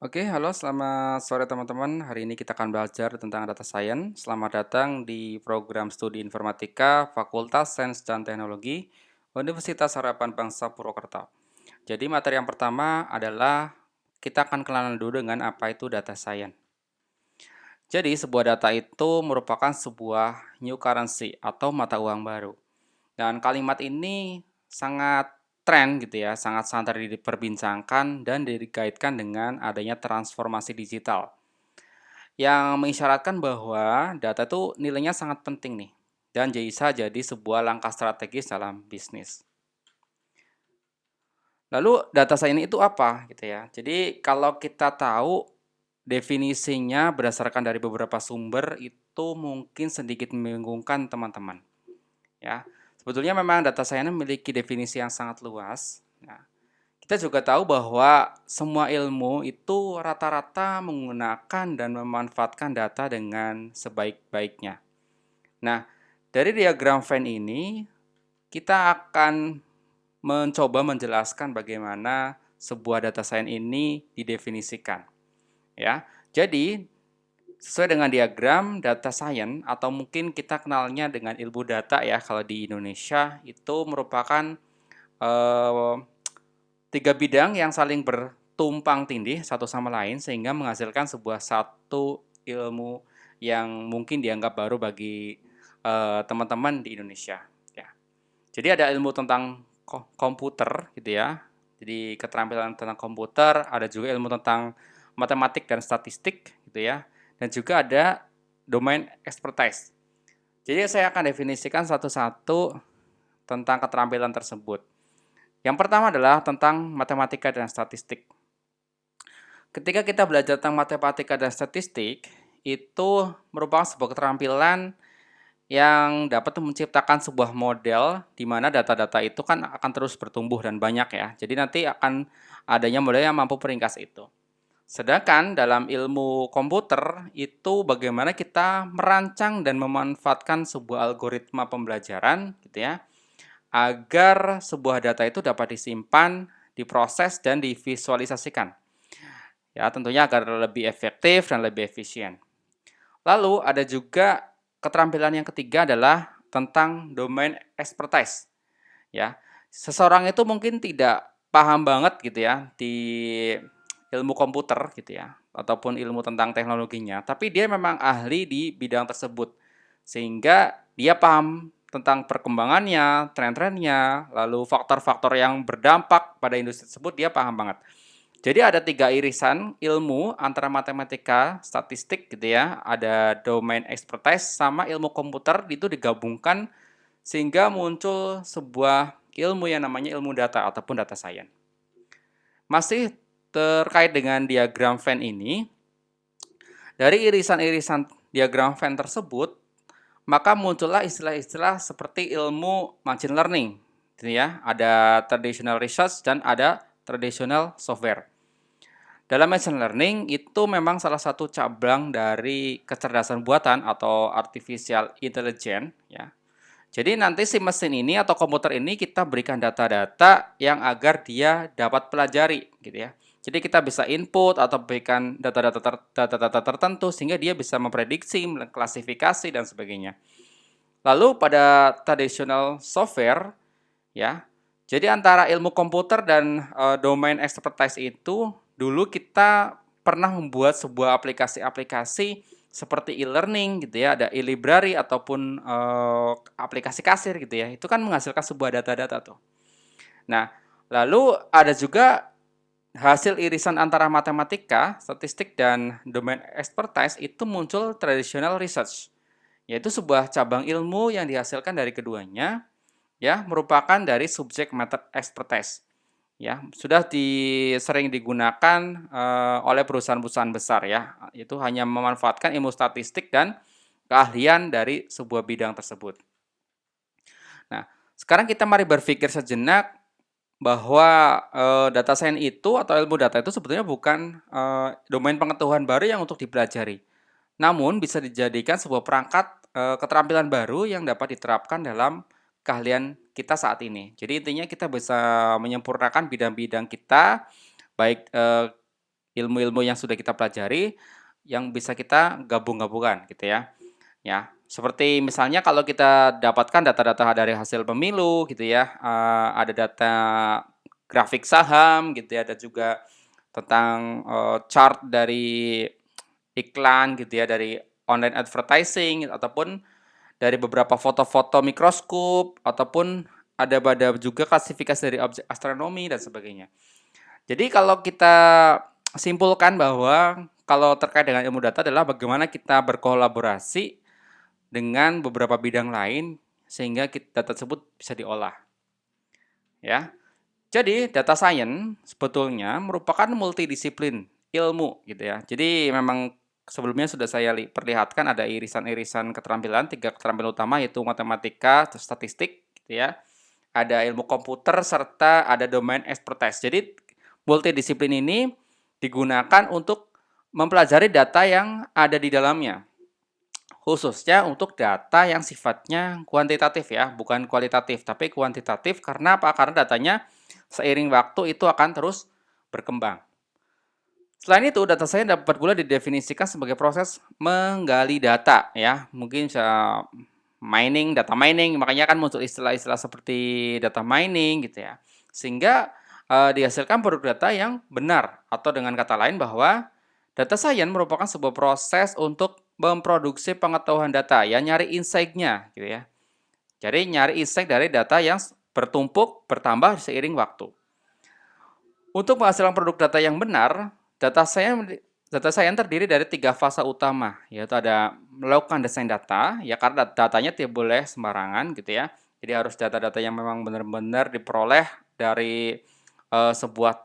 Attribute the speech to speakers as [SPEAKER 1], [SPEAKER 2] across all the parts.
[SPEAKER 1] Oke, halo selamat sore teman-teman. Hari ini kita akan belajar tentang data science. Selamat datang di program studi informatika Fakultas Sains dan Teknologi Universitas Harapan Bangsa Purwokerto. Jadi materi yang pertama adalah kita akan kenalan dulu dengan apa itu data science. Jadi sebuah data itu merupakan sebuah new currency atau mata uang baru. Dan kalimat ini sangat tren gitu ya, sangat santer diperbincangkan dan dikaitkan dengan adanya transformasi digital yang mengisyaratkan bahwa data itu nilainya sangat penting nih dan bisa jadi sebuah langkah strategis dalam bisnis. Lalu data science itu apa gitu ya? Jadi kalau kita tahu definisinya berdasarkan dari beberapa sumber itu mungkin sedikit membingungkan teman-teman ya. Sebetulnya memang data science memiliki definisi yang sangat luas. Nah, kita juga tahu bahwa semua ilmu itu rata-rata menggunakan dan memanfaatkan data dengan sebaik-baiknya. Nah, dari diagram Venn ini, kita akan mencoba menjelaskan bagaimana sebuah data science ini didefinisikan. Ya, jadi sesuai dengan diagram data science atau mungkin kita kenalnya dengan ilmu data ya kalau di Indonesia itu merupakan eh, tiga bidang yang saling bertumpang tindih satu sama lain sehingga menghasilkan sebuah satu ilmu yang mungkin dianggap baru bagi teman-teman di Indonesia. Ya. Jadi ada ilmu tentang komputer gitu ya. Jadi keterampilan tentang komputer, ada juga ilmu tentang matematik dan statistik gitu ya. Dan juga ada domain expertise. Jadi saya akan definisikan satu-satu tentang keterampilan tersebut. Yang pertama adalah tentang matematika dan statistik. Ketika kita belajar tentang matematika dan statistik, itu merupakan sebuah keterampilan yang dapat menciptakan sebuah model di mana data-data itu kan akan terus bertumbuh dan banyak ya. Jadi nanti akan adanya model yang mampu meringkas itu. Sedangkan dalam ilmu komputer itu bagaimana kita merancang dan memanfaatkan sebuah algoritma pembelajaran gitu ya, agar sebuah data itu dapat disimpan, diproses dan divisualisasikan. Ya, tentunya agar lebih efektif dan lebih efisien. Lalu ada juga keterampilan yang ketiga adalah tentang domain expertise. Ya, seseorang itu mungkin tidak paham banget gitu ya di ilmu komputer gitu ya, ataupun ilmu tentang teknologinya, tapi dia memang ahli di bidang tersebut. Sehingga dia paham tentang perkembangannya, tren-trennya, lalu faktor-faktor yang berdampak pada industri tersebut dia paham banget. Jadi ada tiga irisan ilmu antara matematika, statistik gitu ya, ada domain expertise sama ilmu komputer itu digabungkan sehingga muncul sebuah ilmu yang namanya ilmu data ataupun data science. Masih terkait dengan diagram Venn ini, dari irisan-irisan diagram Venn tersebut, maka muncullah istilah-istilah seperti ilmu machine learning, gitu ya. Ada traditional research dan ada traditional software. Dalam machine learning itu memang salah satu cabang dari kecerdasan buatan atau artificial intelligence ya. Jadi nanti si mesin ini atau komputer ini kita berikan data-data yang agar dia dapat pelajari gitu ya. Jadi kita bisa input atau berikan data-data tertentu sehingga dia bisa memprediksi, mengklasifikasi dan sebagainya. Lalu pada traditional software ya. Jadi antara ilmu komputer dan domain expertise itu dulu kita pernah membuat sebuah aplikasi-aplikasi seperti e-learning gitu ya, ada e-library ataupun aplikasi kasir gitu ya. Itu kan menghasilkan sebuah data-data tuh. Nah, lalu ada juga hasil irisan antara matematika, statistik dan domain expertise itu muncul traditional research, yaitu sebuah cabang ilmu yang dihasilkan dari keduanya ya merupakan dari subject matter expertise ya sudah sering digunakan oleh perusahaan-perusahaan besar ya itu hanya memanfaatkan ilmu statistik dan keahlian dari sebuah bidang tersebut. Nah, sekarang kita mari berpikir sejenak bahwa data science itu atau ilmu data itu sebetulnya bukan domain pengetahuan baru yang untuk dipelajari, namun bisa dijadikan sebuah perangkat keterampilan baru yang dapat diterapkan dalam keahlian kita saat ini. Jadi intinya kita bisa menyempurnakan bidang-bidang kita, baik ilmu-ilmu yang sudah kita pelajari yang bisa kita gabung-gabungkan gitu ya. Ya, seperti misalnya kalau kita dapatkan data-data dari hasil pemilu gitu ya, ada data grafik saham gitu ya, ada juga tentang, chart dari iklan gitu ya, dari online advertising ataupun dari beberapa foto-foto mikroskop ataupun ada juga klasifikasi dari objek astronomi dan sebagainya. Jadi kalau kita simpulkan bahwa kalau terkait dengan ilmu data adalah bagaimana kita berkolaborasi dengan beberapa bidang lain sehingga data tersebut bisa diolah, ya. Jadi data science sebetulnya merupakan multidisiplin ilmu gitu ya. Jadi memang sebelumnya sudah saya perlihatkan ada irisan-irisan keterampilan, 3 keterampilan utama yaitu matematika, statistik gitu ya. Ada ilmu komputer serta ada domain expertise. Jadi multidisiplin ini digunakan untuk mempelajari data yang ada di dalamnya. Khususnya untuk data yang sifatnya kuantitatif ya, bukan kualitatif, tapi kuantitatif karena apa? Karena datanya seiring waktu itu akan terus berkembang. Selain itu, data science dapat pula didefinisikan sebagai proses menggali data ya. Mungkin bisa data mining, makanya kan muncul istilah-istilah seperti data mining gitu ya. Sehingga dihasilkan produk data yang benar atau dengan kata lain bahwa data science merupakan sebuah proses untuk memproduksi pengetahuan data, ya nyari insight-nya gitu ya. Jadi nyari insight dari data yang bertumpuk, bertambah seiring waktu. Untuk menghasilkan produk data yang benar, data science terdiri dari 3 fase utama, yaitu ada melakukan desain data, ya karena datanya tidak boleh sembarangan gitu ya. Jadi harus data-data yang memang benar-benar diperoleh dari sebuah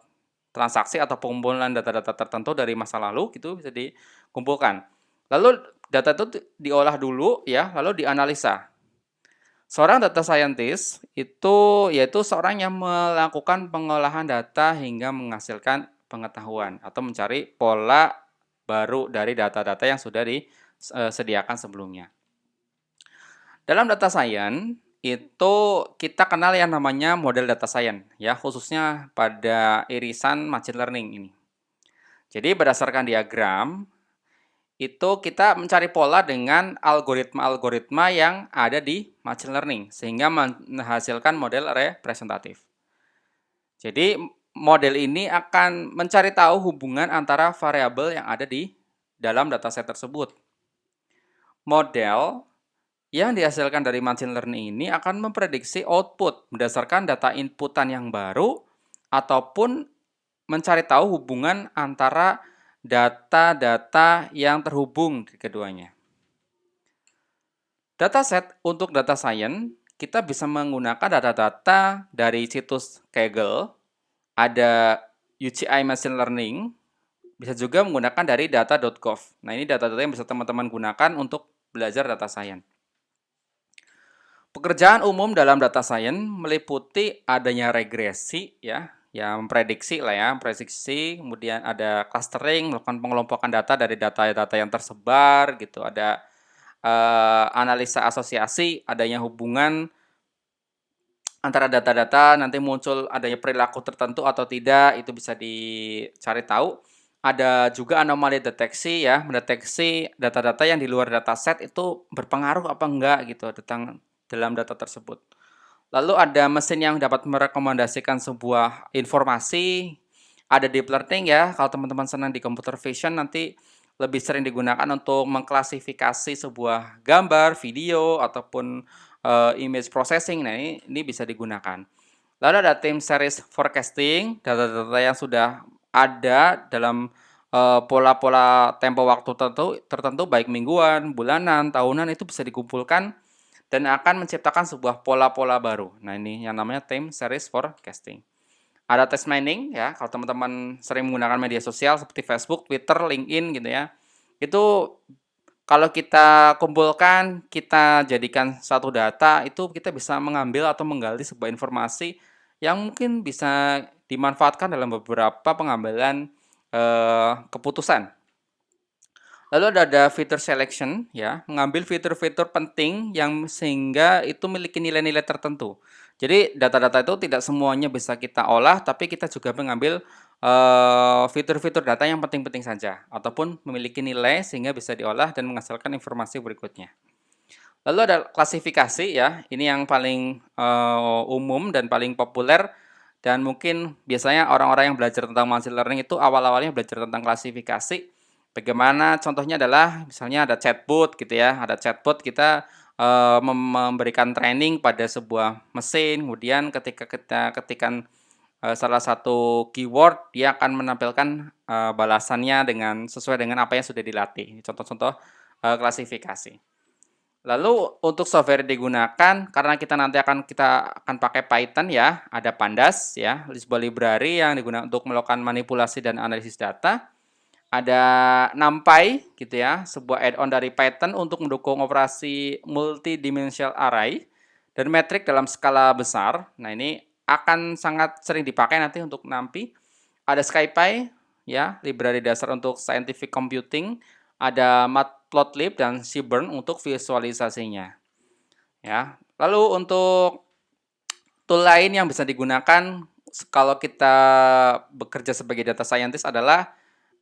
[SPEAKER 1] transaksi atau pengumpulan data-data tertentu dari masa lalu gitu bisa dikumpulkan. Lalu data itu diolah dulu ya, lalu dianalisa. Seorang data scientist itu yaitu seorang yang melakukan pengolahan data hingga menghasilkan pengetahuan atau mencari pola baru dari data-data yang sudah disediakan sebelumnya. Dalam data science itu kita kenal yang namanya model data science ya, khususnya pada irisan machine learning ini. Jadi berdasarkan diagram itu kita mencari pola dengan algoritma-algoritma yang ada di machine learning sehingga menghasilkan model representatif. Jadi model ini akan mencari tahu hubungan antara variabel yang ada di dalam dataset tersebut. Model yang dihasilkan dari machine learning ini akan memprediksi output berdasarkan data inputan yang baru ataupun mencari tahu hubungan antara data-data yang terhubung di keduanya. Dataset untuk data science, kita bisa menggunakan data-data dari situs Kaggle, ada UCI Machine Learning, bisa juga menggunakan dari data.gov. Nah, ini data-data yang bisa teman-teman gunakan untuk belajar data science. Pekerjaan umum dalam data science meliputi adanya regresi ya, yang memprediksi lah ya, prediksi, kemudian ada clustering, melakukan pengelompokan data dari data-data yang tersebar gitu, ada analisa asosiasi, adanya hubungan antara data-data, nanti muncul adanya perilaku tertentu atau tidak, itu bisa dicari tahu. Ada juga anomali deteksi ya, mendeteksi data-data yang di luar dataset itu berpengaruh apa enggak gitu tentang dalam data tersebut. Lalu ada mesin yang dapat merekomendasikan sebuah informasi, ada deep learning ya, kalau teman-teman senang di computer vision nanti lebih sering digunakan untuk mengklasifikasi sebuah gambar, video, ataupun image processing. Nah, ini bisa digunakan. Lalu ada time series forecasting, data-data yang sudah ada dalam pola-pola tempo waktu tertentu baik mingguan, bulanan, tahunan itu bisa dikumpulkan dan akan menciptakan sebuah pola-pola baru. Nah, ini yang namanya time series forecasting. Ada text mining ya, kalau teman-teman sering menggunakan media sosial seperti Facebook, Twitter, LinkedIn gitu ya. Itu kalau kita kumpulkan, kita jadikan satu data, itu kita bisa mengambil atau menggali sebuah informasi yang mungkin bisa dimanfaatkan dalam beberapa pengambilan keputusan. Lalu ada fitur selection ya, mengambil fitur-fitur penting yang sehingga itu memiliki nilai-nilai tertentu. Jadi data-data itu tidak semuanya bisa kita olah, tapi kita juga mengambil fitur-fitur data yang penting-penting saja, ataupun memiliki nilai sehingga bisa diolah dan menghasilkan informasi berikutnya. Lalu ada klasifikasi ya, ini yang paling umum dan paling populer dan mungkin biasanya orang-orang yang belajar tentang machine learning itu awal-awalnya belajar tentang klasifikasi. Bagaimana contohnya adalah misalnya ada chatbot gitu ya, ada chatbot kita memberikan training pada sebuah mesin, kemudian ketika kita ketikkan salah satu keyword, dia akan menampilkan balasannya dengan sesuai dengan apa yang sudah dilatih. Ini contoh-contoh klasifikasi. Lalu untuk software yang digunakan, karena kita akan pakai Python ya, ada Pandas ya, sebuah library yang digunakan untuk melakukan manipulasi dan analisis data. Ada NumPy gitu ya, sebuah add-on dari Python untuk mendukung operasi multidimensional array dan metrik dalam skala besar. Nah, ini akan sangat sering dipakai nanti untuk NumPy. Ada SciPy ya, library dasar untuk scientific computing. Ada Matplotlib dan Seaborn untuk visualisasinya. Ya. Lalu untuk tool lain yang bisa digunakan kalau kita bekerja sebagai data scientist adalah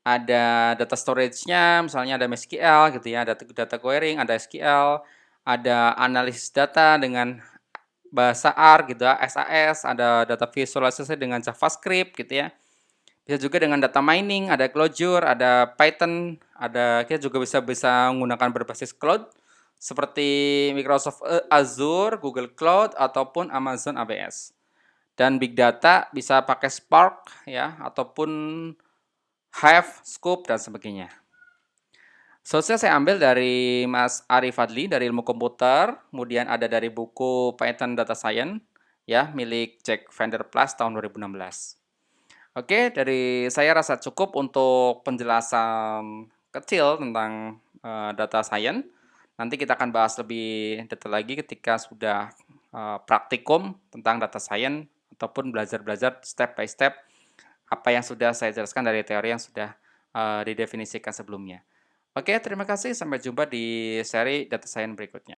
[SPEAKER 1] ada data storage-nya, misalnya ada MySQL gitu ya, ada data querying, ada SQL, ada analisis data dengan bahasa R gitu ya, SAS, ada data visualisasi dengan JavaScript gitu ya. Bisa juga dengan data mining, ada Clojure, ada Python, kita juga bisa menggunakan berbasis cloud seperti Microsoft Azure, Google Cloud ataupun Amazon AWS. Dan big data bisa pakai Spark ya ataupun Hive, Scoop dan sebagainya. Source-nya saya ambil dari Mas Ari Fadli dari Ilmu Komputer, kemudian ada dari buku Python Data Science ya milik Jack Vander Plas tahun 2016. Oke, dari saya rasa cukup untuk penjelasan kecil tentang data science. Nanti kita akan bahas lebih detail lagi ketika sudah praktikum tentang data science ataupun belajar-belajar step by step apa yang sudah saya jelaskan dari teori yang sudah didefinisikan sebelumnya. Oke, terima kasih. Sampai jumpa di seri data science berikutnya.